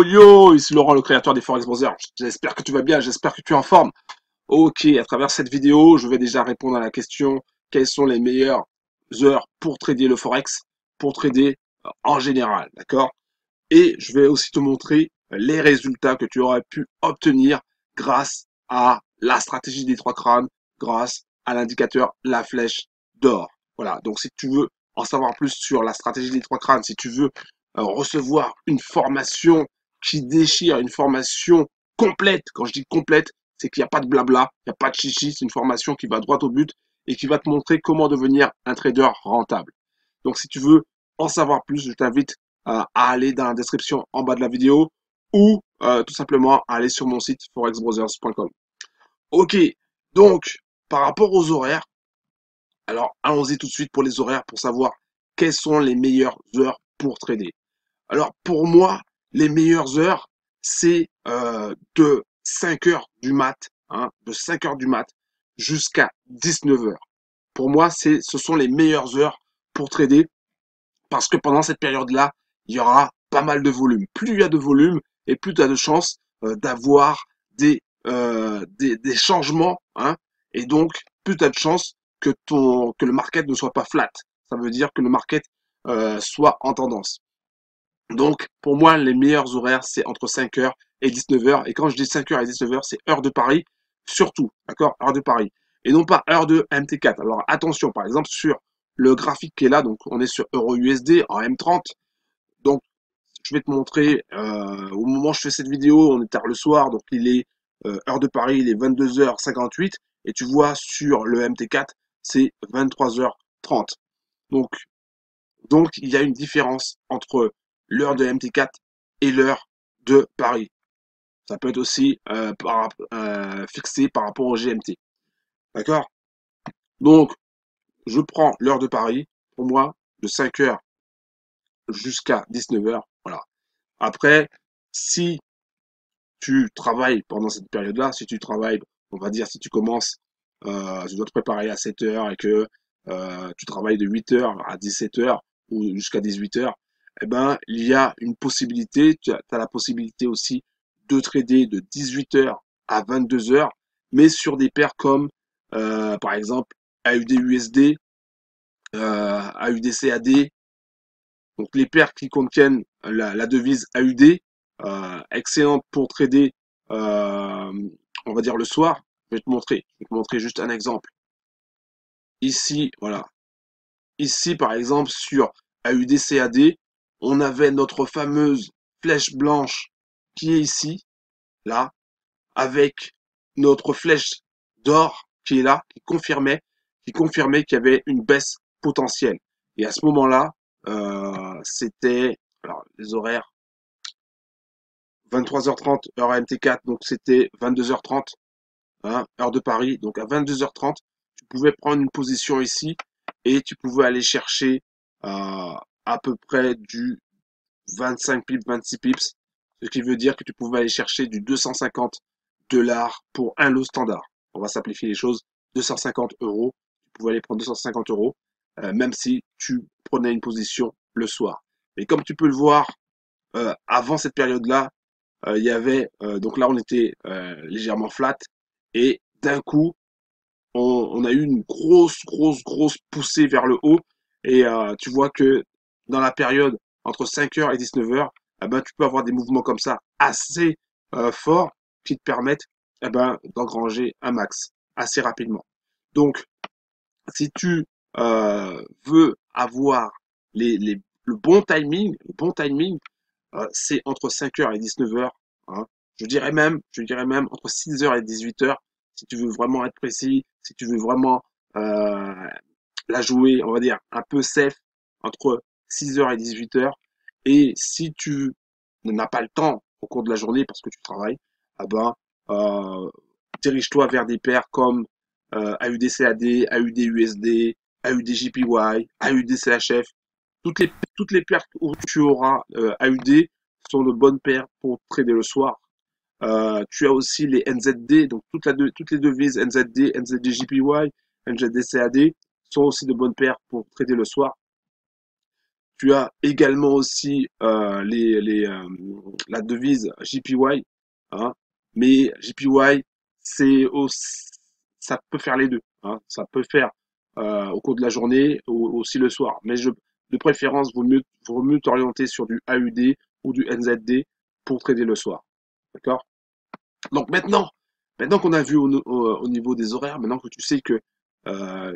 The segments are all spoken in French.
yo, ici Laurent, le créateur des Forex Brothers. J'espère que tu vas bien, j'espère que tu es en forme. Ok, à travers cette vidéo, je vais déjà répondre à la question, quelles sont les meilleures heures pour trader le Forex, pour trader en général, d'accord? Et je vais aussi te montrer les résultats que tu aurais pu obtenir grâce à la stratégie des trois crânes, grâce à l'indicateur la flèche d'or. Voilà, donc si tu veux en savoir plus sur la stratégie des trois crânes, si tu veux recevoir une formation qui déchire, une formation complète, quand je dis complète, c'est qu'il n'y a pas de blabla, il n'y a pas de chichi, c'est une formation qui va droit au but et qui va te montrer comment devenir un trader rentable. Donc si tu veux en savoir plus, je t'invite à aller dans la description en bas de la vidéo ou tout simplement à aller sur mon site forexbrothers.com. Ok, donc par rapport aux horaires, alors allons-y tout de suite pour les horaires pour savoir quelles sont les meilleures heures pour trader. Alors pour moi, les meilleures heures, c'est de 5 heures du mat, hein, de 5 heures du mat jusqu'à 19 heures. Pour moi, ce sont les meilleures heures pour trader parce que pendant cette période-là, il y aura pas mal de volume. Plus il y a de volume et plus tu as de chances d'avoir des changements, hein, et donc plus tu as de chances que le market ne soit pas flat. Ça veut dire que le market soit en tendance. Donc, pour moi, les meilleurs horaires, c'est entre 5 heures et 19 heures. Et quand je dis 5 heures et 19 heures, c'est heure de Paris, surtout, d'accord? Heure de Paris. Et non pas heure de MT4. Alors, attention, par exemple, sur le graphique qui est là, donc on est sur Euro USD en M30. Donc, je vais te montrer, au moment où je fais cette vidéo, on est tard le soir, donc il est heure de Paris, il est 22h58. Et tu vois, sur le MT4, c'est 23h30. Donc, il y a une différence entre l'heure de MT4 et l'heure de Paris. Ça peut être aussi fixé par rapport au GMT. D'accord? Donc, je prends l'heure de Paris, pour moi, de 5 heures jusqu'à 19 heures. Voilà. Après, si tu travailles pendant cette période-là, si tu travailles, on va dire, si tu commences, tu dois te préparer à 7 heures et que tu travailles de 8 heures à 17 heures ou jusqu'à 18 heures, eh ben, il y a une possibilité, tu as la possibilité aussi de trader de 18 heures à 22 heures, mais sur des paires comme, par exemple, AUD-USD, AUD-CAD, donc les paires qui contiennent la devise AUD, excellente pour trader, euh, on va dire le soir. Je vais te montrer juste un exemple. Ici, voilà. Ici, par exemple, sur AUD-CAD, on avait notre fameuse flèche blanche qui est ici, là, avec notre flèche d'or qui est là, qui confirmait qu'il y avait une baisse potentielle. Et à ce moment-là, c'était, alors les horaires, 23h30, heure AMT4, donc c'était 22h30, hein, heure de Paris. Donc à 22h30, tu pouvais prendre une position ici et tu pouvais aller chercher à peu près du 25 pips, 26 pips, ce qui veut dire que tu pouvais aller chercher du 250 $ pour un lot standard. On va simplifier les choses, 250 euros. Tu pouvais aller prendre 250 euros, même si tu prenais une position le soir. Mais comme tu peux le voir, avant cette période-là, il y avait, donc là on était légèrement flat, et d'un coup, on a eu une grosse poussée vers le haut, et tu vois que dans la période entre 5 heures et 19 heures, eh ben, tu peux avoir des mouvements comme ça assez forts qui te permettent, eh ben, d'engranger un max assez rapidement. Donc, si tu veux avoir le bon timing, c'est entre 5 heures et 19 heures, hein. Je dirais même entre 6 heures et 18 heures, si tu veux vraiment être précis, si tu veux vraiment euh, la jouer, on va dire, un peu safe, entre 6 heures et 18 heures. Et si tu n'as pas le temps au cours de la journée parce que tu travailles, ah ben, euh, dirige-toi vers des paires comme AUD-CAD, AUD-USD, AUD-JPY, AUD-CHF. Toutes les paires où tu auras AUD sont de bonnes paires pour trader le soir. Tu as aussi les NZD, donc toutes les devises NZD, NZD-JPY, NZD-CAD sont aussi de bonnes paires pour trader le soir. Tu as également aussi la devise JPY, hein. Mais JPY, ça peut faire les deux, hein. Ça peut faire au cours de la journée ou aussi le soir. Mais de préférence, vaut mieux t'orienter sur du AUD ou du NZD pour trader le soir. D'accord? Donc maintenant qu'on a vu au niveau des horaires, maintenant que tu sais que euh,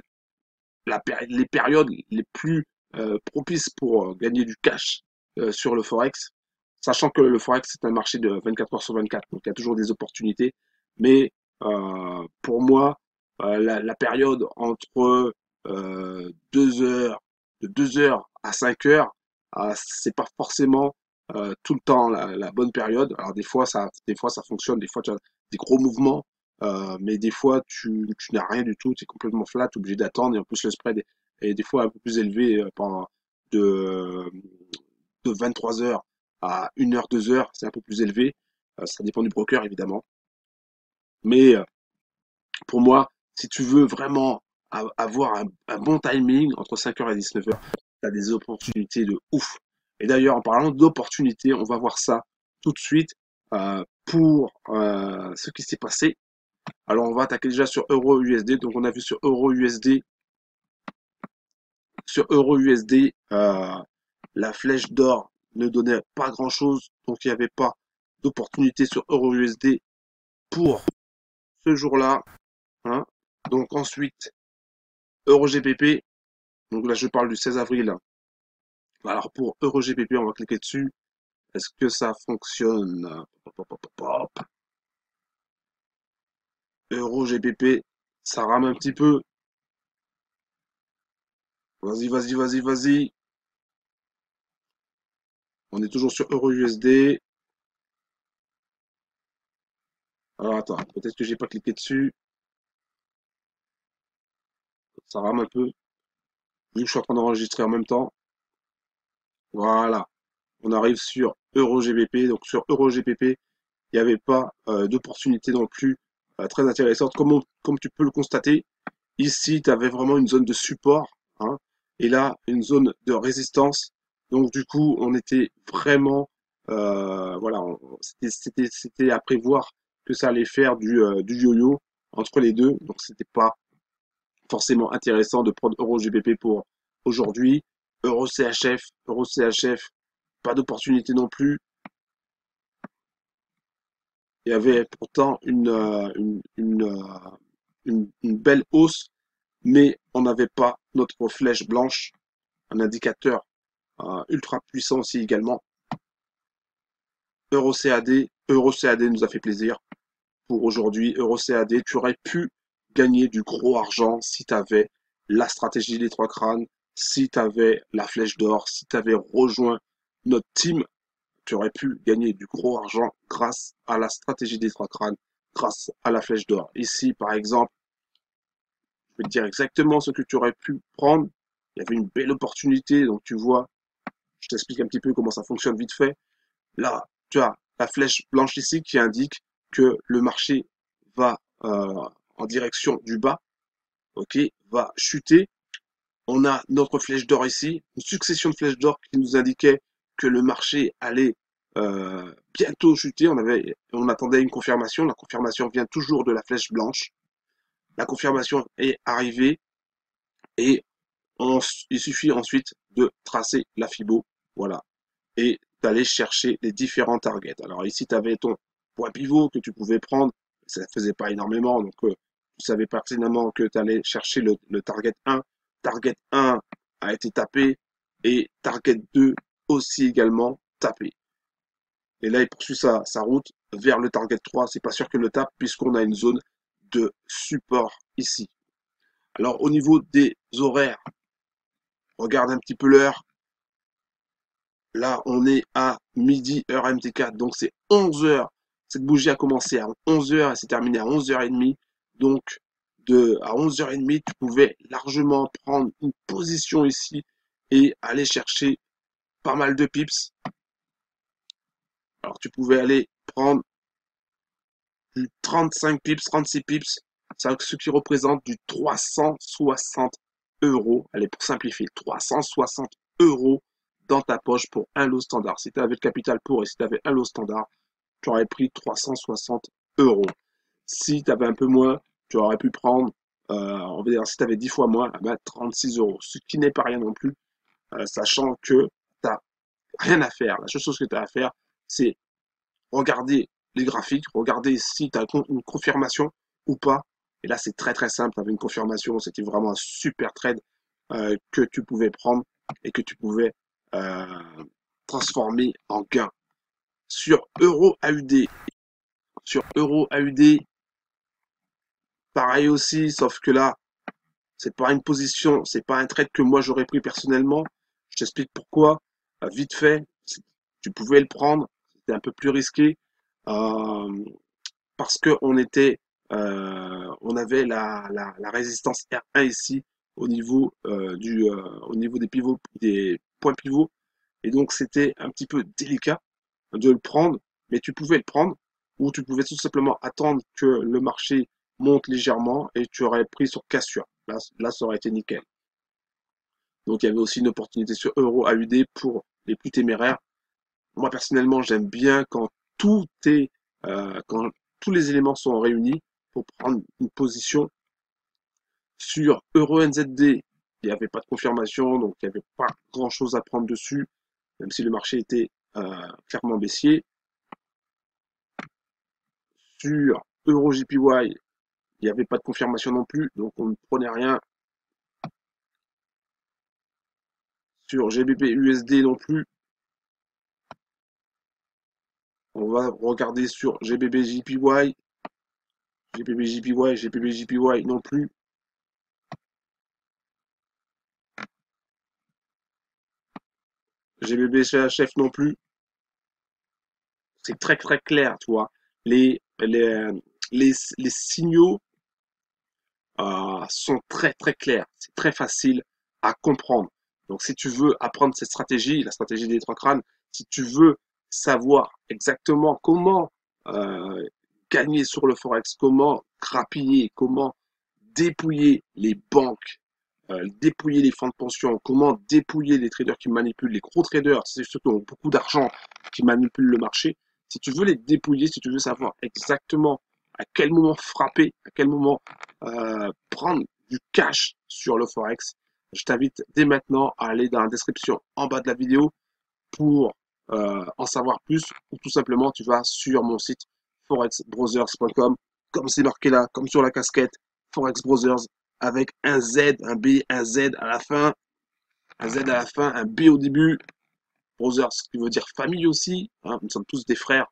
les périodes les plus propices pour gagner du cash sur le Forex, sachant que le Forex c'est un marché de 24 heures sur 24, donc il y a toujours des opportunités, mais pour moi, la période entre 2 heures, de 2 heures à 5 heures, c'est pas forcément tout le temps la bonne période. Alors des fois ça fonctionne, des fois tu as des gros mouvements, mais des fois, tu n'as rien du tout, tu es complètement flat, tu es obligé d'attendre, et en plus le spread est des fois un peu plus élevé pendant de, de 23 heures à 1 heure, 2 heures, c'est un peu plus élevé. Ça dépend du broker, évidemment. Mais pour moi, si tu veux vraiment avoir un bon timing entre 5 heures et 19 heures, tu as des opportunités de ouf. Et d'ailleurs, en parlant d'opportunités, on va voir ça tout de suite pour ce qui s'est passé. Alors, on va attaquer déjà sur Euro USD. Donc, on a vu sur Euro USD, la flèche d'or ne donnait pas grand-chose. Donc, il n'y avait pas d'opportunité sur Euro USD pour ce jour-là, hein. Donc, ensuite, Euro GBP. Donc là, je parle du 16 avril. Alors, pour Euro GBP, on va cliquer dessus. Est-ce que ça fonctionne? Hop, hop, hop, hop, hop. Euro GBP, ça rame un petit peu. Vas-y, vas-y, vas-y, vas-y. On est toujours sur Euro USD. Alors attends, peut-être que j'ai pas cliqué dessus. Ça rame un peu. Vu que je suis en train d'enregistrer en même temps. Voilà. On arrive sur Euro GBP. Donc sur Euro GBP, il n'y avait pas d'opportunité non plus très intéressante. Comme tu peux le constater, ici, tu avais vraiment une zone de support, hein, et là, une zone de résistance. Donc du coup, on était vraiment, voilà, c'était à prévoir que ça allait faire du yo-yo entre les deux. Donc c'était pas forcément intéressant de prendre Euro GBP pour aujourd'hui. Euro CHF, pas d'opportunité non plus. Il y avait pourtant une belle hausse, mais on n'avait pas notre flèche blanche, un indicateur ultra puissant aussi également. Euro CAD nous a fait plaisir pour aujourd'hui. Euro CAD, tu aurais pu gagner du gros argent si tu avais la stratégie des trois crânes, si tu avais la flèche d'or, si tu avais rejoint notre team, tu aurais pu gagner du gros argent grâce à la stratégie des trois crânes, grâce à la flèche d'or. Ici, par exemple, je vais te dire exactement ce que tu aurais pu prendre. Il y avait une belle opportunité, donc tu vois, je t'explique un petit peu comment ça fonctionne vite fait. Là, tu as la flèche blanche ici qui indique que le marché va en direction du bas, ok, va chuter. On a notre flèche d'or ici, une succession de flèches d'or qui nous indiquait que le marché allait bientôt chuter. On attendait une confirmation. La confirmation vient toujours de la flèche blanche. La confirmation est arrivée et il suffit ensuite de tracer la Fibo, voilà, et d'aller chercher les différents targets. Alors ici, tu avais ton point pivot que tu pouvais prendre, ça ne faisait pas énormément, donc tu savais pertinemment que tu allais chercher le target 1. Target 1 a été tapé et target 2 aussi également tapé. Et là, il poursuit sa route vers le target 3. C'est pas sûr que le tape puisqu'on a une zone de support ici. Alors au niveau des horaires, regarde un petit peu l'heure. Là, on est à midi, heure MT4, donc c'est 11 heures. Cette bougie a commencé à 11 heures et s'est terminée à 11h30. Donc, à 11h30, tu pouvais largement prendre une position ici et aller chercher pas mal de pips. Alors, tu pouvais aller prendre du 35 pips, 36 pips, ce qui représente du 360 euros. Allez, pour simplifier, 360 euros dans ta poche pour un lot standard. Si tu avais le capital pour et si tu avais un lot standard, tu aurais pris 360 euros. Si tu avais un peu moins, tu aurais pu prendre, on va dire, si tu avais 10 fois moins, 36 euros. Ce qui n'est pas rien non plus, sachant que tu n'as rien à faire. La seule chose que tu as à faire, c'est regarder les graphiques, regarder si tu as une confirmation ou pas. Et là, c'est très très simple. Tu avais une confirmation, c'était vraiment un super trade que tu pouvais prendre et que tu pouvais transformer en gain. Sur Euro AUD, pareil aussi, sauf que là, c'est pas une position, c'est pas un trade que moi j'aurais pris personnellement. Je t'explique pourquoi. Vite fait, tu pouvais le prendre, c'était un peu plus risqué euh, parce que on avait la résistance R1 ici au niveau des pivots, des points pivots, et donc c'était un petit peu délicat de le prendre, mais tu pouvais le prendre ou tu pouvais tout simplement attendre que le marché monte légèrement et tu aurais pris sur cassure. Là, ça aurait été nickel. Donc il y avait aussi une opportunité sur Euro AUD pour les plus téméraires. Moi personnellement, j'aime bien quand quand tous les éléments sont réunis pour prendre une position sur Euro NZD. Il n'y avait pas de confirmation, donc il n'y avait pas grand chose à prendre dessus, même si le marché était clairement baissier. Sur Euro JPY, il n'y avait pas de confirmation non plus, donc on ne prenait rien. Sur GBP USD non plus. On va regarder sur GBP JPY. GBP JPY, GBP JPY non plus. GBP CHF non plus. C'est très très clair, tu vois. Les, les, les signaux sont très très clairs. C'est très facile à comprendre. Donc si tu veux apprendre cette stratégie, la stratégie des trois crânes, si tu veux savoir exactement comment gagner sur le forex, comment grappiller, comment dépouiller les banques, dépouiller les fonds de pension, comment dépouiller les traders qui manipulent, les gros traders, c'est ceux qui ont beaucoup d'argent, qui manipulent le marché. Si tu veux les dépouiller, si tu veux savoir exactement à quel moment frapper, à quel moment prendre du cash sur le Forex, je t'invite dès maintenant à aller dans la description en bas de la vidéo pour en savoir plus ou tout simplement tu vas sur mon site forexbrothers.com comme c'est marqué là, comme sur la casquette Forex Brothers avec un Z, un B, un Z à la fin, un Z à la fin, un B au début. Brothers, qui veut dire famille aussi. Hein, nous sommes tous des frères.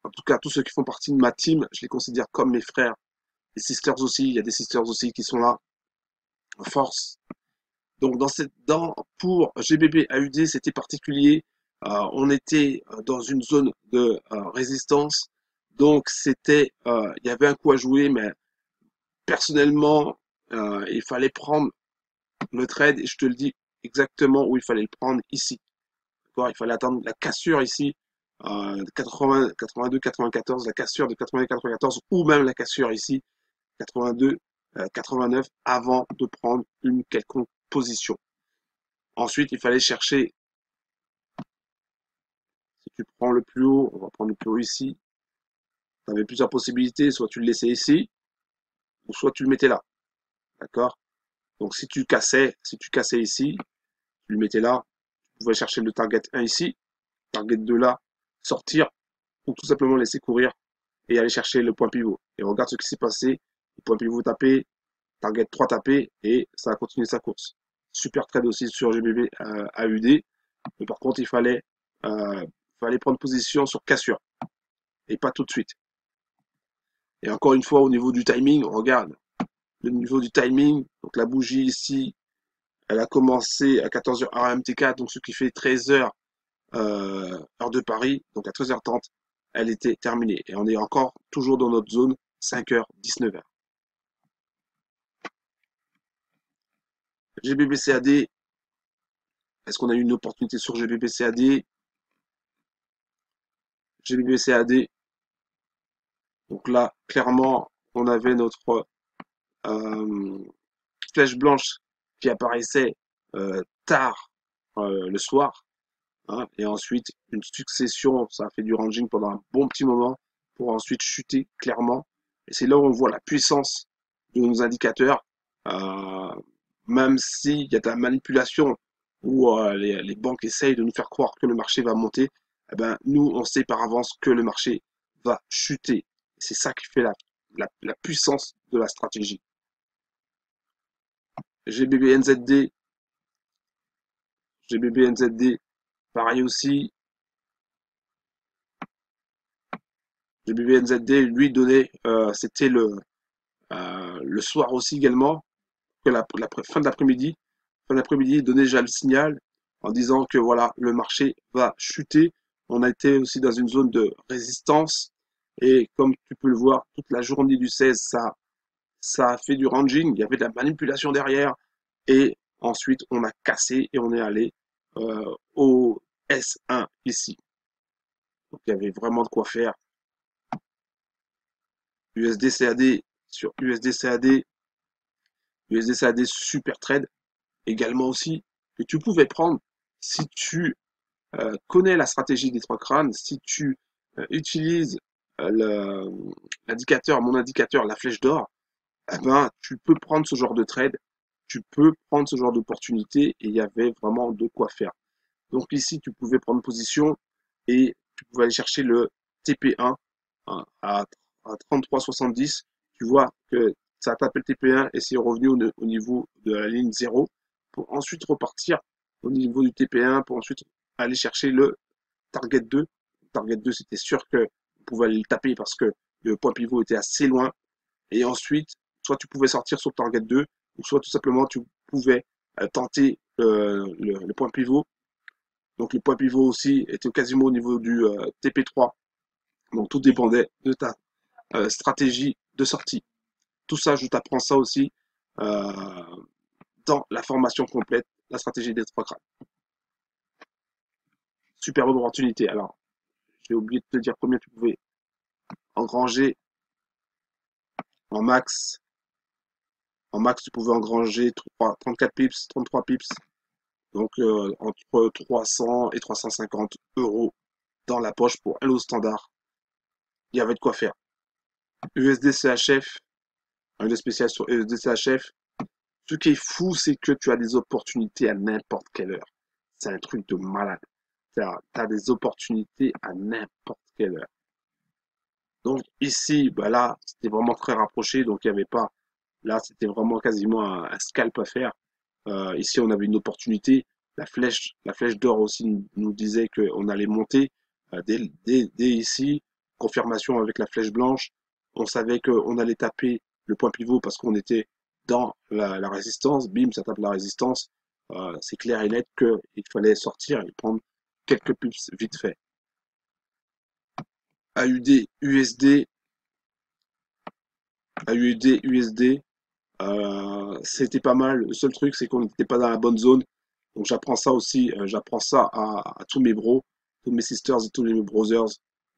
En tout cas, tous ceux qui font partie de ma team, je les considère comme mes frères. Les sisters aussi, il y a des sisters aussi qui sont là. En force. Donc pour GBP AUD, c'était particulier. On était dans une zone de résistance. Donc il y avait un coup à jouer, mais personnellement, il fallait prendre le trade et je te le dis exactement où il fallait le prendre ici. Il fallait attendre la cassure ici, 80, 82, 94, la cassure de 80, 94 ou même la cassure ici, 82, 89 avant de prendre une quelconque position. Ensuite, il fallait chercher, si tu prends le plus haut, on va prendre le plus haut ici, tu avais plusieurs possibilités, soit tu le laissais ici, ou soit tu le mettais là. D'accord? Donc si tu cassais ici, tu le mettais là, tu pouvais chercher le target 1 ici, target 2 là, sortir, ou tout simplement laisser courir et aller chercher le point pivot. Et regarde ce qui s'est passé, le point pivot tapé, target 3 tapé, et ça a continué sa course. Super trade aussi sur GBP AUD, mais par contre fallait prendre position sur cassure, et pas tout de suite. Et encore une fois, au niveau du timing, on regarde le niveau du timing, donc la bougie ici, elle a commencé à 14h heure MT4, donc ce qui fait 13h heure de Paris, donc à 13h30, elle était terminée. Et on est encore toujours dans notre zone 5h, 19h. GBBCAD, est-ce qu'on a eu une opportunité sur GBBCAD? GBBCAD, donc là, clairement, on avait notre flèche blanche qui apparaissait tard le soir, hein, et ensuite une succession, ça a fait du ranging pendant un bon petit moment pour ensuite chuter clairement. Et c'est là où on voit la puissance de nos indicateurs, euh, même s'il y a de la manipulation où les banques essayent de nous faire croire que le marché va monter, eh ben, nous, on sait par avance que le marché va chuter. C'est ça qui fait la puissance de la stratégie. GBBNZD, GBBNZD, pareil aussi. GBBNZD, lui, donnait, c'était le soir aussi également, que fin de l'après-midi. Fin d'après-midi, il donnait déjà le signal en disant que voilà, le marché va chuter. On a été aussi dans une zone de résistance. Et comme tu peux le voir, toute la journée du 16, ça a fait du ranging. Il y avait de la manipulation derrière. Et ensuite, on a cassé et on est allé au S1 ici. Donc, il y avait vraiment de quoi faire. USD-CAD sur USD-CAD. USD-CAD super trade également aussi que tu pouvais prendre si tu connais la stratégie des trois crânes, si tu utilises l'indicateur, mon indicateur, la flèche d'or, eh ben, tu peux prendre ce genre de trade, tu peux prendre ce genre d'opportunité et il y avait vraiment de quoi faire. Donc ici, tu pouvais prendre position et tu pouvais aller chercher le TP1 hein, à 33,70. Tu vois que ça a tapé le TP1 et c'est revenu au niveau de la ligne 0 pour ensuite repartir au niveau du TP1 pour ensuite aller chercher le Target 2. Target 2, c'était sûr que vous pouvez aller le taper parce que le point pivot était assez loin. Et ensuite, soit tu pouvais sortir sur le Target 2 ou soit tout simplement tu pouvais tenter le point pivot. Donc le point pivot aussi était quasiment au niveau du TP3. Donc tout dépendait de ta stratégie de sortie. Tout ça, je t'apprends ça aussi euh, dans la formation complète, la stratégie des trois crânes. Superbe opportunité. Alors, j'ai oublié de te dire combien tu pouvais engranger en max. En max, tu pouvais engranger 34 pips, 33 pips. Donc entre 300 et 350 euros dans la poche pour Hello Standard. Il y avait de quoi faire. USD CHF, un de spécial sur USD CHF. Ce qui est fou, c'est que tu as des opportunités à n'importe quelle heure. C'est un truc de malade. Tu as des opportunités à n'importe quelle heure. Donc ici, bah là, c'était vraiment très rapproché, donc il n'y avait pas. Là, c'était vraiment quasiment un scalp à faire. Ici, on avait une opportunité. La flèche d'or aussi nous disait qu'on allait monter dès ici. Confirmation avec la flèche blanche. On savait qu'on allait taper le point pivot parce qu'on était dans la résistance. Bim, ça tape la résistance. C'est clair et net qu'il fallait sortir et prendre quelques pips vite fait. AUD, USD, AUD, USD. C'était pas mal. Le seul truc, c'est qu'on n'était pas dans la bonne zone. Donc j'apprends ça aussi, j'apprends ça à tous mes bros, tous mes sisters et tous mes brothers,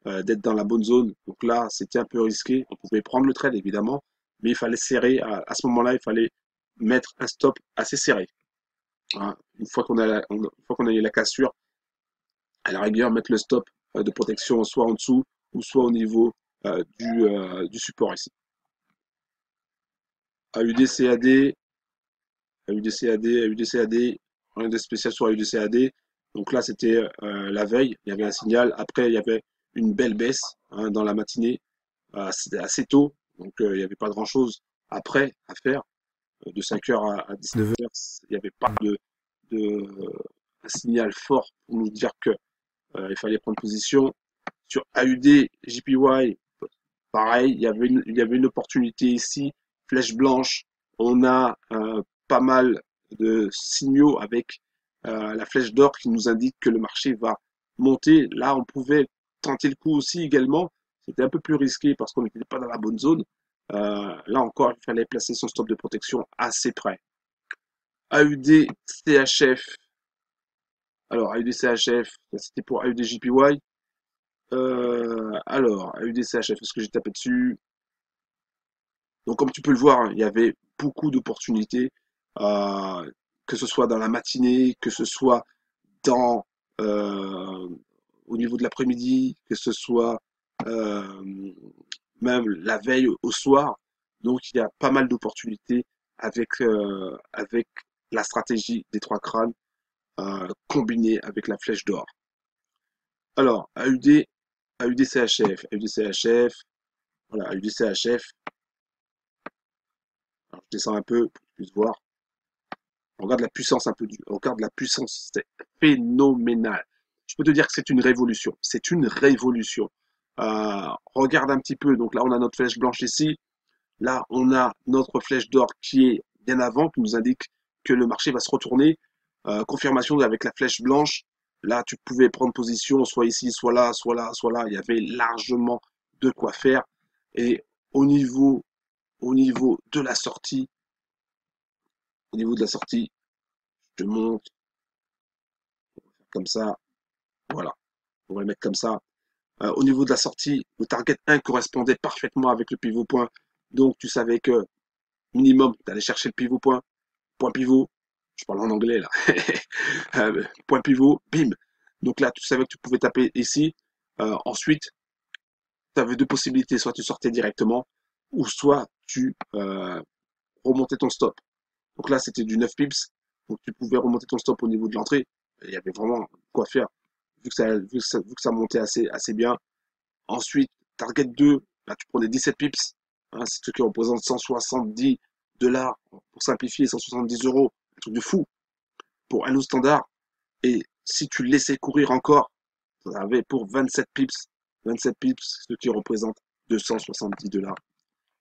d'être dans la bonne zone. Donc là, c'était un peu risqué. On pouvait prendre le trade, évidemment, mais il fallait serrer. À ce moment-là, il fallait mettre un stop assez serré. Hein. Une fois une fois qu'on a eu la cassure, à la rigueur, mettre le stop de protection soit en dessous ou soit au niveau du support ici. AUD, CAD, AUD, CAD, rien de spécial sur AUD, CAD. Donc là, c'était la veille, il y avait un signal. Après, il y avait une belle baisse hein, dans la matinée. C'était assez tôt, donc il n'y avait pas grand-chose après à faire. De 5h à 19h, il n'y avait pas de un signal fort pour nous dire que il fallait prendre position. Sur AUD, JPY, pareil, il y avait une opportunité ici, flèche blanche. On a pas mal de signaux avec la flèche d'or qui nous indique que le marché va monter. Là, on pouvait tenter le coup aussi également. C'était un peu plus risqué parce qu'on n'était pas dans la bonne zone. Là encore, il fallait placer son stop de protection assez près. AUD CHF. Alors, AUD CHF, c'était pour AUD JPY. Alors, AUD CHF, est-ce que j'ai tapé dessus? Donc, comme tu peux le voir, hein, il y avait beaucoup d'opportunités, que ce soit dans la matinée, que ce soit dans, euh, au niveau de l'après-midi, que ce soit euh, même la veille au soir. Donc il y a pas mal d'opportunités avec la stratégie des trois crânes combinée avec la flèche d'or. Alors, AUD CHF, AUD CHF, voilà, AUD CHF. Alors, je descends un peu pour que tu puisses voir. On regarde la puissance un peu on regarde la puissance, c'est phénoménal. Je peux te dire que c'est une révolution. C'est une révolution. Regarde un petit peu. Donc là, on a notre flèche blanche ici. Là, on a notre flèche d'or qui est bien avant, qui nous indique que le marché va se retourner. Confirmation avec la flèche blanche. Là, tu pouvais prendre position, soit ici, soit là, soit là, soit là. Il y avait largement de quoi faire. Et au niveau, au niveau de la sortie, au niveau de la sortie, je te montre comme ça. Voilà. On va le mettre comme ça. Au niveau de la sortie, le target 1 correspondait parfaitement avec le pivot point. Donc, tu savais que minimum, tu allais chercher le pivot point. Point pivot, je parle en anglais là, point pivot, bim. Donc là, tu savais que tu pouvais taper ici. Ensuite, tu avais deux possibilités, soit tu sortais directement, ou soit tu remontais ton stop. Donc là, c'était du 9 pips, donc tu pouvais remonter ton stop au niveau de l'entrée. Il y avait vraiment quoi faire, vu que ça montait assez bien. Ensuite, target 2, là tu prenais 17 pips, hein, c'est ce qui représente 170 $, pour simplifier, 170 euros, un truc de fou pour un lot standard. Et si tu laissais courir encore, tu avais pour 27 pips, 27 pips, ce qui représente 270 $.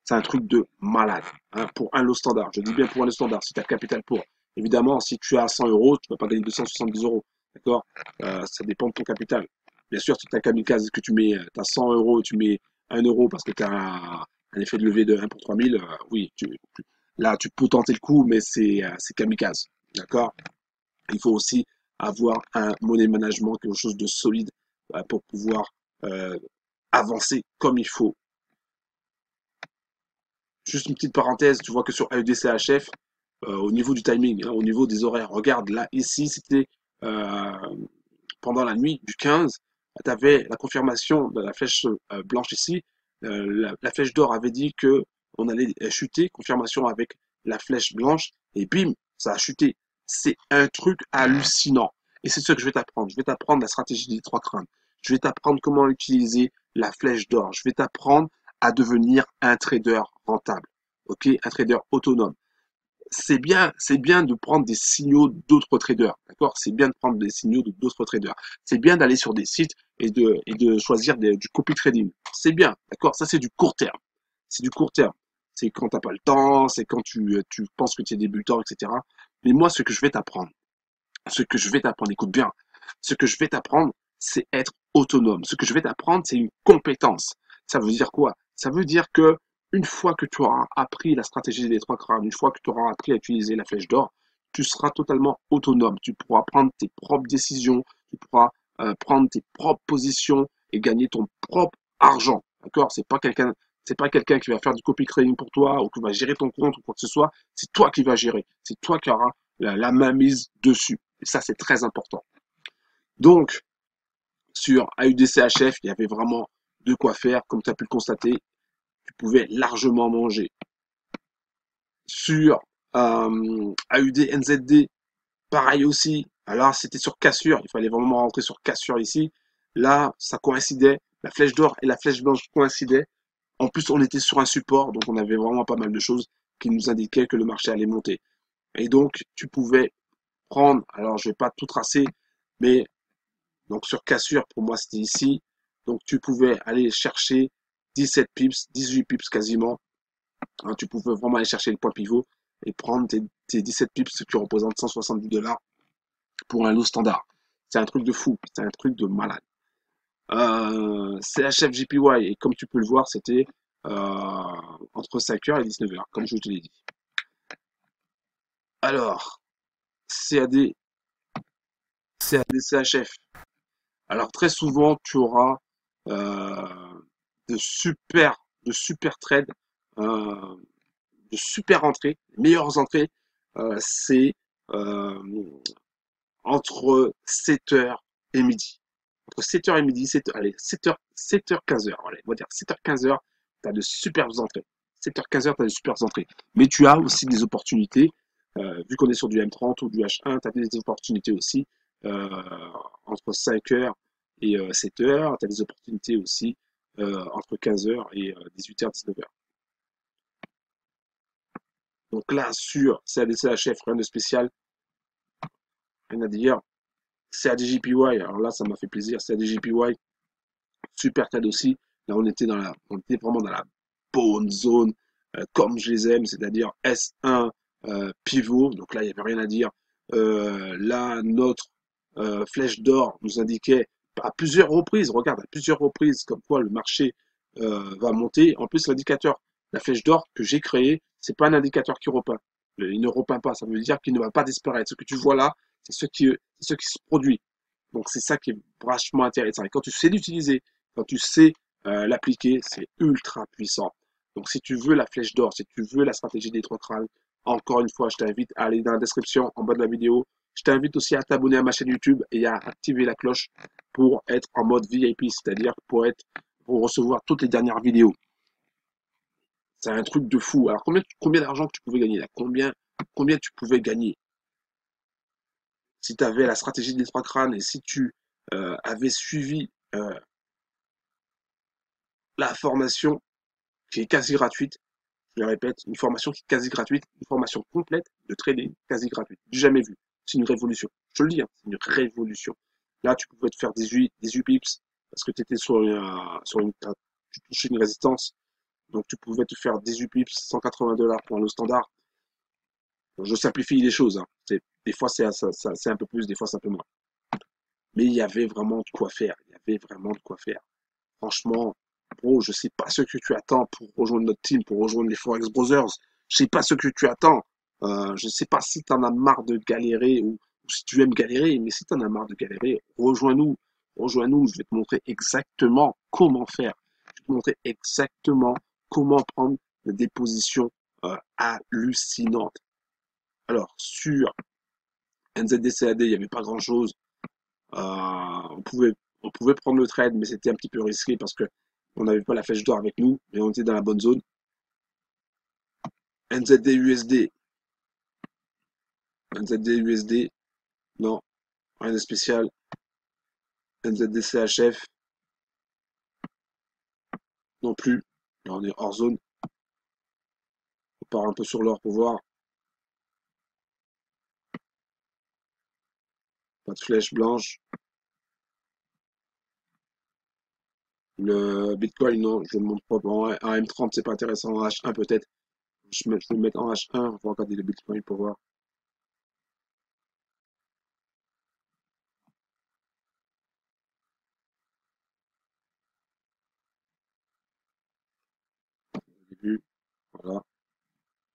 C'est un truc de malade, hein, pour un lot standard. Je dis bien pour un lot standard, si tu as le capital pour. Évidemment, si tu as 100 euros, tu ne vas pas gagner 270 euros. D'accord, ça dépend de ton capital. Bien sûr, si tu as kamikaze, que tu mets, as 100 euros, tu mets 1 euro parce que tu as un effet de levée de 1 pour 3000, oui, là, tu peux tenter le coup, mais c'est kamikaze. D'accord. Il faut aussi avoir un money management, quelque chose de solide pour pouvoir euh, avancer comme il faut. Juste une petite parenthèse, tu vois que sur AEDCHF, au niveau du timing, hein, au niveau des horaires, regarde là, ici, c'était euh, pendant la nuit du 15, tu avais la confirmation de la flèche blanche ici. La flèche d'or avait dit que on allait chuter, confirmation avec la flèche blanche, et bim, ça a chuté. C'est un truc hallucinant. Et c'est ce que je vais t'apprendre. Je vais t'apprendre la stratégie des trois crânes. Je vais t'apprendre comment utiliser la flèche d'or. Je vais t'apprendre à devenir un trader rentable. Ok, un trader autonome. C'est bien de prendre des signaux d'autres traders, d'accord? C'est bien de prendre des signaux d'autres traders. C'est bien d'aller sur des sites et de choisir du copy trading. C'est bien, d'accord? Ça, c'est du court terme. C'est du court terme. C'est quand t'as pas le temps, c'est quand tu penses que tu es débutant, etc. Mais moi, ce que je vais t'apprendre, écoute bien, ce que je vais t'apprendre, c'est être autonome. Ce que je vais t'apprendre, c'est une compétence. Ça veut dire quoi? Ça veut dire que une fois que tu auras appris la stratégie des trois crânes, une fois que tu auras appris à utiliser la flèche d'or, tu seras totalement autonome. Tu pourras prendre tes propres décisions, tu pourras prendre tes propres positions et gagner ton propre argent. D'accord? C'est pas quelqu'un qui va faire du copy trading pour toi ou qui va gérer ton compte ou quoi que ce soit. C'est toi qui vas gérer. C'est toi qui auras la main mise dessus. Et ça, c'est très important. Donc, sur AUDCHF, il y avait vraiment de quoi faire. Comme tu as pu le constater, tu pouvais largement manger. Sur AUD NZD, pareil aussi. Alors, c'était sur cassure. Il fallait vraiment rentrer sur cassure ici. Là, ça coïncidait. La flèche d'or et la flèche blanche coïncidaient. En plus, on était sur un support, donc on avait vraiment pas mal de choses qui nous indiquaient que le marché allait monter. Et donc, tu pouvais prendre, alors je vais pas tout tracer, mais donc sur cassure, pour moi, c'était ici. Donc tu pouvais aller chercher 17 pips, 18 pips quasiment. Hein, tu pouvais vraiment aller chercher le point pivot et prendre tes 17 pips, ce qui représente 170 $ pour un lot standard. C'est un truc de fou, c'est un truc de malade. CHF JPY, et comme tu peux le voir, c'était entre 5h et 19h, comme je te l'ai dit. Alors, CAD, CHF. Alors très souvent, tu auras de super trades, euh, de super entrées. Les meilleures entrées, c'est euh, entre 7h et midi. Entre 7h et midi, 7h, allez, 7h, 15h, allez, on va dire 7h, 15h, tu as de superbes entrées. 7h, 15h, tu as de superbes entrées. Mais tu as aussi des opportunités, vu qu'on est sur du M30 ou du H1, tu as des opportunités aussi euh, entre 5h et 7h, tu as des opportunités aussi entre 15h et 18h, 19h. Donc là, sur CADCHF, rien de spécial, rien à dire. CADJPY, alors là, ça m'a fait plaisir. CADJPY, super CAD aussi. Là, on était vraiment dans la bonne zone, comme je les aime, c'est-à-dire S1 pivot. Donc là, il n'y avait rien à dire. Là, notre flèche d'or nous indiquait à plusieurs reprises, regarde, à plusieurs reprises, comme quoi le marché va monter. En plus, l'indicateur, la flèche d'or que j'ai créé, c'est pas un indicateur qui repeint. Il ne repeint pas, ça veut dire qu'il ne va pas disparaître. Ce que tu vois là, c'est ce qui se produit. Donc c'est ça qui est vachement intéressant. Et quand tu sais l'utiliser, quand tu sais l'appliquer, c'est ultra puissant. Donc si tu veux la flèche d'or, si tu veux la stratégie des trois crânes, encore une fois, je t'invite à aller dans la description en bas de la vidéo. Je t'invite aussi à t'abonner à ma chaîne YouTube et à activer la cloche pour être en mode VIP, c'est-à-dire pour recevoir toutes les dernières vidéos. C'est un truc de fou. Alors combien d'argent que tu pouvais gagner là? Combien tu pouvais gagner si tu avais la stratégie des trois crânes et si tu avais suivi la formation qui est quasi gratuite, je le répète, une formation qui est quasi gratuite, une formation complète de trading quasi gratuite. Du jamais vu. C'est une révolution. Je le dis, hein, c'est une révolution. Là, tu pouvais te faire 18 pips parce que tu étais tu touchais une résistance. Donc, tu pouvais te faire 18 pips, 180 $ pour un lot standard. Donc, je simplifie les choses. Hein. Des fois, c'est un peu plus, des fois, c'est un peu moins. Mais il y avait vraiment de quoi faire. Il y avait vraiment de quoi faire. Franchement, bro, je sais pas ce que tu attends pour rejoindre notre team, pour rejoindre les Forex Brothers. Je sais pas ce que tu attends. Je sais pas si tu en as marre de galérer ou si tu aimes galérer, mais si tu en as marre de galérer, rejoins-nous. Rejoins-nous, je vais te montrer exactement comment faire. Je vais te montrer exactement comment prendre des positions hallucinantes. Alors, sur NZDCAD, il n'y avait pas grand-chose. On pouvait prendre le trade, mais c'était un petit peu risqué parce que on n'avait pas la flèche d'or avec nous, mais on était dans la bonne zone. NZD USD, NZD USD, non, rien de spécial. NZD CHF, non plus. Là, on est hors zone. On part un peu sur l'or pour voir. Pas de flèche blanche. Le Bitcoin, non, je ne montre pas. En M30, c'est pas intéressant. En H1, peut-être. Je vais le mettre en H1. On va regarder le Bitcoin pour voir. Au début, voilà.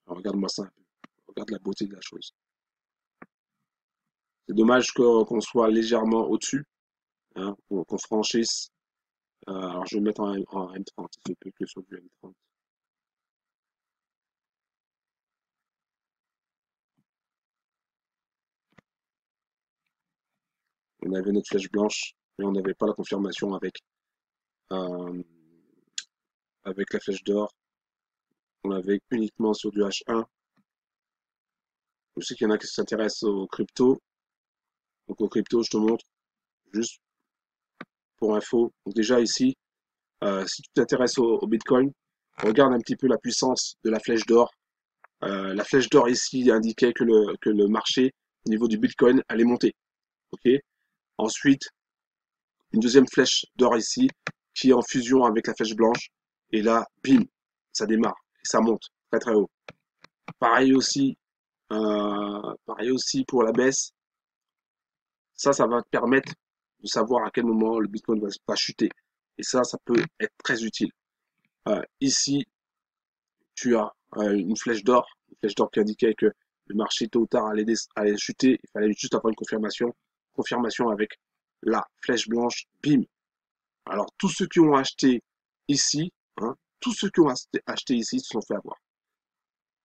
Regarde-moi ça un peu. Regarde la beauté de la chose. C'est dommage qu'on soit légèrement au-dessus, hein, qu'on franchisse. Alors je vais mettre en M30, il se peut que sur du M30. On avait notre flèche blanche, mais on n'avait pas la confirmation euh, avec la flèche d'or. On l'avait uniquement sur du H1. Je sais qu'il y en a qui s'intéressent aux crypto. Donc aux crypto, je te montre juste pour info. Donc déjà ici, si tu t'intéresses au Bitcoin, regarde un petit peu la puissance de la flèche d'or. La flèche d'or ici indiquait que le marché au niveau du Bitcoin allait monter. Ok. Ensuite, une deuxième flèche d'or ici qui est en fusion avec la flèche blanche. Et là, bim, ça démarre et ça monte très très haut. Pareil aussi pour la baisse. Ça va te permettre de savoir à quel moment le Bitcoin va chuter. Et ça peut être très utile. Ici, tu as une flèche d'or qui indiquait que le marché tôt ou tard allait chuter. Il fallait juste avoir une confirmation. Confirmation avec la flèche blanche, bim. Alors, tous ceux qui ont acheté ici, hein, tous ceux qui ont acheté ici se sont fait avoir.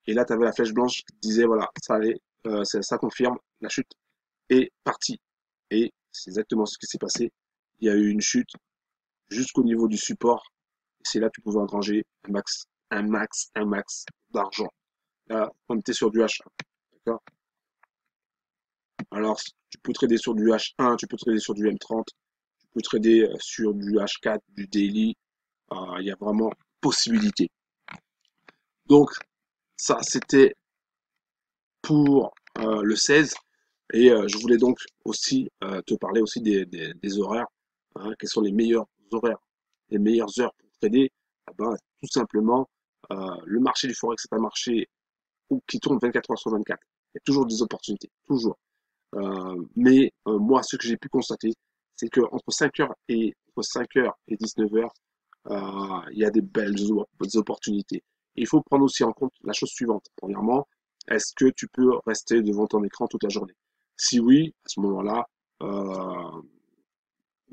Et là, tu avais la flèche blanche qui disait, voilà, ça allait, ça confirme la chute est parti. Et c'est exactement ce qui s'est passé. Il y a eu une chute jusqu'au niveau du support. Et c'est là que tu pouvais engranger un max d'argent. Là, on était sur du H1. D'accord? Alors, tu peux trader sur du H1, tu peux trader sur du M30, tu peux trader sur du H4, du daily. Il y a vraiment possibilité. Donc, ça, c'était pour le 16. Et je voulais donc aussi te parler aussi des horaires. Hein, quels sont les meilleurs horaires, les meilleures heures pour trader? Ah ben, tout simplement, le marché du Forex est un marché qui tourne 24 heures sur 24. Il y a toujours des opportunités, toujours. Mais moi, ce que j'ai pu constater, c'est que entre 5 heures et 19 heures, il y a des belles opportunités. Et il faut prendre aussi en compte la chose suivante. Premièrement, est-ce que tu peux rester devant ton écran toute la journée? Si oui, à ce moment-là,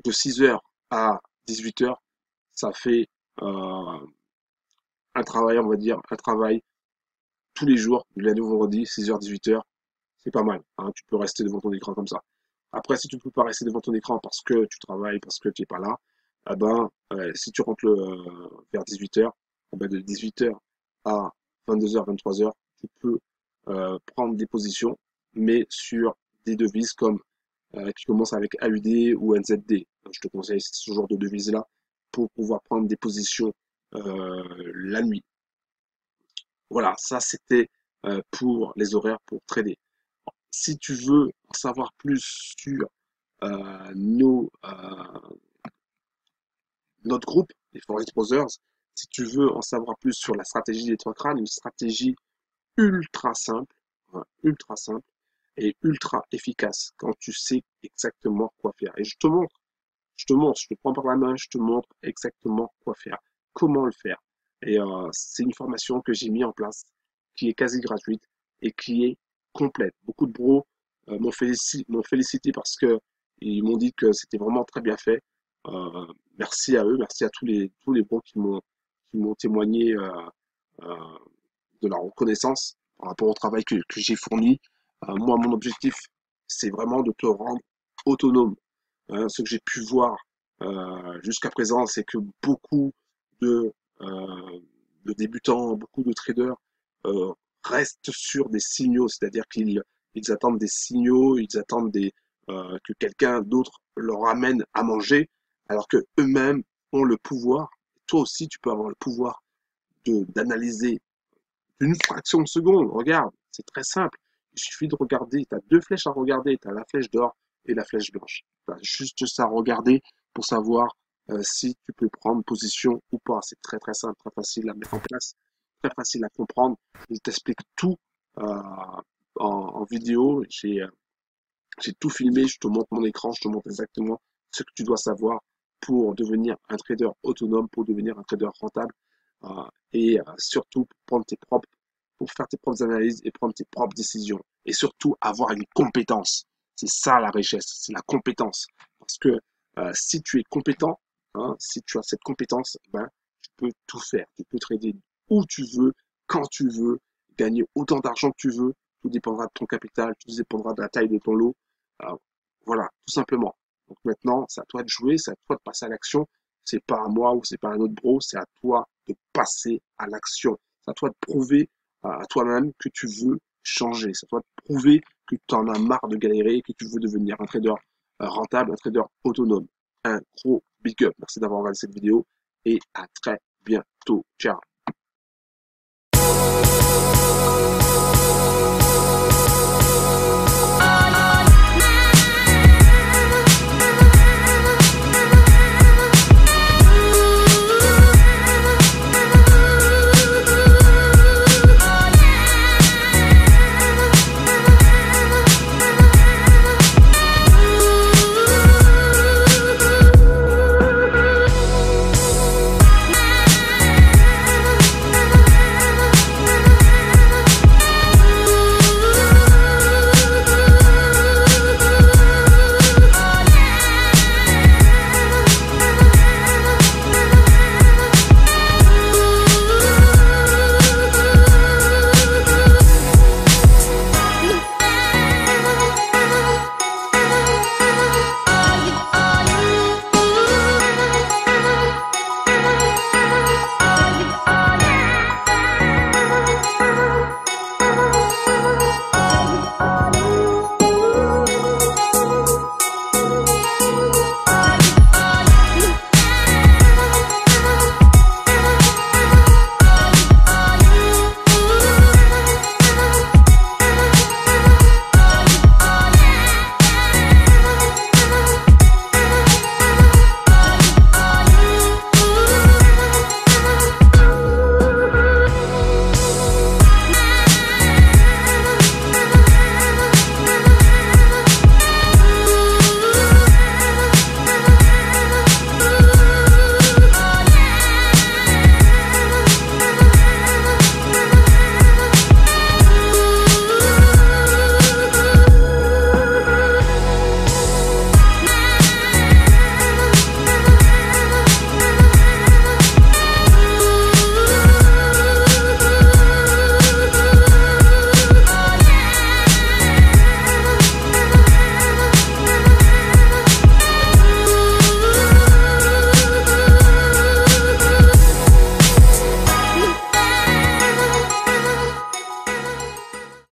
de 6 heures à 18 heures, ça fait un travail, on va dire, un travail tous les jours, du lundi au vendredi, 6 heures, 18 heures. C'est pas mal, hein, tu peux rester devant ton écran comme ça. Après, si tu ne peux pas rester devant ton écran parce que tu travailles, parce que tu n'es pas là, eh ben, si tu rentres vers 18h, eh ben, de 18h à 22h, 23h, tu peux prendre des positions, mais sur des devises comme qui commencent avec AUD ou NZD. Je te conseille ce genre de devises-là pour pouvoir prendre des positions la nuit. Voilà, ça c'était pour les horaires pour trader. Si tu veux en savoir plus sur notre groupe, les Forest Brothers, si tu veux en savoir plus sur la stratégie des trois crânes, une stratégie ultra simple, hein, ultra simple et ultra efficace quand tu sais exactement quoi faire. Et je te prends par la main, je te montre exactement quoi faire, comment le faire. Et c'est une formation que j'ai mis en place, qui est quasi gratuite et qui est complète. Beaucoup de bros m'ont félicité parce que ils m'ont dit que c'était vraiment très bien fait. Merci à eux, merci à tous les bros qui m'ont témoigné euh, de leur reconnaissance par rapport au travail que j'ai fourni. Moi, mon objectif, c'est vraiment de te rendre autonome. Hein, ce que j'ai pu voir jusqu'à présent, c'est que beaucoup de, euh, de débutants, beaucoup de traders euh, restent sur des signaux, c'est-à-dire qu'ils attendent des signaux, ils attendent que quelqu'un d'autre leur amène à manger, alors que eux-mêmes ont le pouvoir. Toi aussi, tu peux avoir le pouvoir d'analyser une fraction de seconde. Regarde, c'est très simple. Il suffit de regarder. Tu as deux flèches à regarder. Tu as la flèche d'or et la flèche blanche. Tu as juste ça à regarder pour savoir si tu peux prendre position ou pas. C'est très très simple, très facile à mettre en place, très facile à comprendre. Je t'explique tout en vidéo. J'ai tout filmé. Je te montre mon écran. Je te montre exactement ce que tu dois savoir pour devenir un trader autonome, pour devenir un trader rentable et surtout pour faire tes propres analyses et prendre tes propres décisions. Et surtout avoir une compétence. C'est ça la richesse, c'est la compétence. Parce que si tu es compétent, hein, si tu as cette compétence, ben, tu peux tout faire. Tu peux trader où tu veux, quand tu veux, gagner autant d'argent que tu veux. Tout dépendra de ton capital, tout dépendra de la taille de ton lot. Voilà, tout simplement. Donc maintenant, c'est à toi de jouer, c'est à toi de passer à l'action. C'est pas à moi ou c'est pas à un autre bro, c'est à toi de passer à l'action. C'est à toi de prouver à toi-même que tu veux changer. C'est à toi de prouver que tu en as marre de galérer, que tu veux devenir un trader rentable, un trader autonome. Un gros big up. Merci d'avoir regardé cette vidéo et à très bientôt. Ciao.